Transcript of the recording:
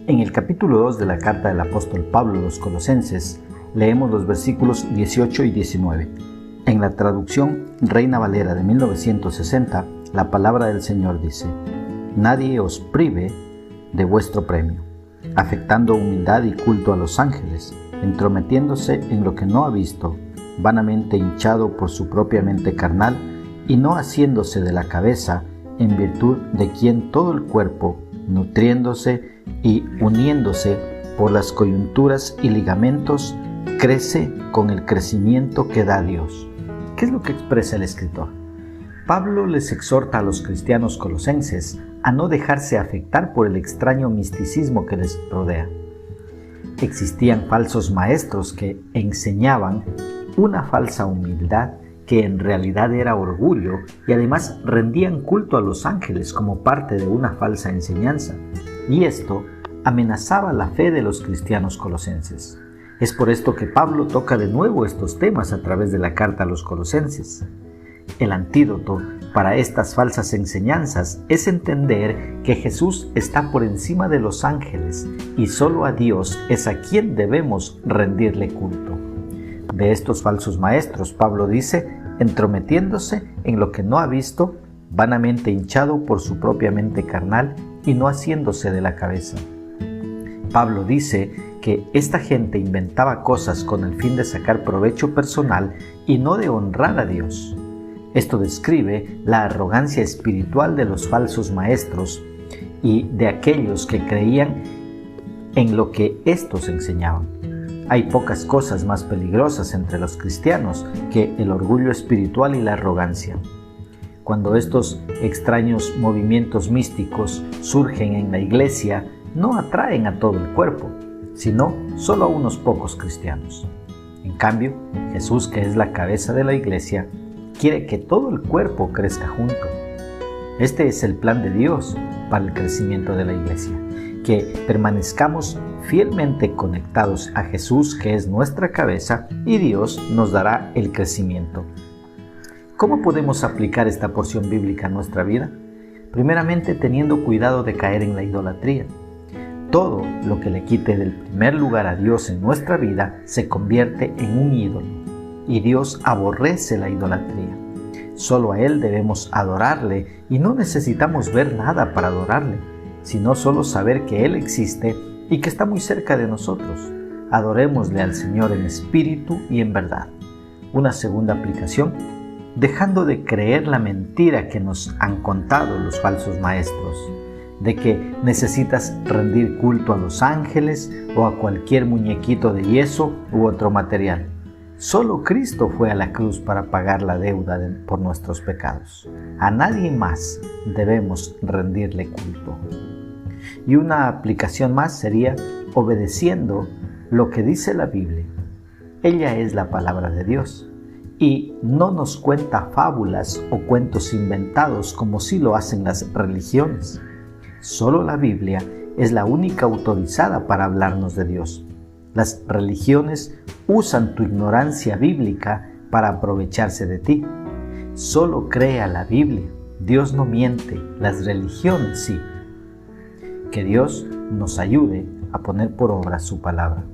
En el capítulo 2 de la carta del apóstol Pablo a los Colosenses, leemos los versículos 18 y 19. En la traducción Reina Valera de 1960, la palabra del Señor dice: Nadie os prive de vuestro premio, afectando humildad y culto a los ángeles, entrometiéndose en lo que no ha visto, vanamente hinchado por su propia mente carnal, y no haciéndose de la cabeza, en virtud de quien todo el cuerpo, nutriéndose y uniéndose por las coyunturas y ligamentos, crece con el crecimiento que da Dios. ¿Qué es lo que expresa el escritor? Pablo les exhorta a los cristianos colosenses a no dejarse afectar por el extraño misticismo que les rodea. Existían falsos maestros que enseñaban una falsa humildad que en realidad era orgullo, y además rendían culto a los ángeles como parte de una falsa enseñanza, y esto amenazaba la fe de los cristianos colosenses. Es por esto que Pablo toca de nuevo estos temas a través de la carta a los colosenses. El antídoto para estas falsas enseñanzas es entender que Jesús está por encima de los ángeles y solo a Dios es a quien debemos rendirle culto. De estos falsos maestros, Pablo dice, entrometiéndose en lo que no ha visto, vanamente hinchado por su propia mente carnal y no haciéndose de la cabeza. Pablo dice que esta gente inventaba cosas con el fin de sacar provecho personal y no de honrar a Dios. Esto describe la arrogancia espiritual de los falsos maestros y de aquellos que creían en lo que éstos enseñaban. Hay pocas cosas más peligrosas entre los cristianos que el orgullo espiritual y la arrogancia. Cuando estos extraños movimientos místicos surgen en la iglesia, no atraen a todo el cuerpo, sino solo a unos pocos cristianos. En cambio, Jesús, que es la cabeza de la iglesia, quiere que todo el cuerpo crezca junto. Este es el plan de Dios para el crecimiento de la iglesia, que permanezcamos fielmente conectados a Jesús, que es nuestra cabeza, y Dios nos dará el crecimiento. ¿Cómo podemos aplicar esta porción bíblica a nuestra vida? Primeramente, teniendo cuidado de caer en la idolatría. Todo lo que le quite del primer lugar a Dios en nuestra vida se convierte en un ídolo, y Dios aborrece la idolatría. Solo a Él debemos adorarle y no necesitamos ver nada para adorarle, sino solo saber que Él existe y que está muy cerca de nosotros. Adorémosle al Señor en espíritu y en verdad. Una segunda aplicación, dejando de creer la mentira que nos han contado los falsos maestros, de que necesitas rendir culto a los ángeles o a cualquier muñequito de yeso u otro material. Solo Cristo fue a la cruz para pagar la deuda por nuestros pecados. A nadie más debemos rendirle culto. Y una aplicación más sería obedeciendo lo que dice la Biblia. Ella es la palabra de Dios y no nos cuenta fábulas o cuentos inventados como sí lo hacen las religiones. Solo la Biblia es la única autorizada para hablarnos de Dios. Las religiones usan tu ignorancia bíblica para aprovecharse de ti. Solo crea la Biblia. Dios no miente, las religiones sí. Que Dios nos ayude a poner por obra su palabra.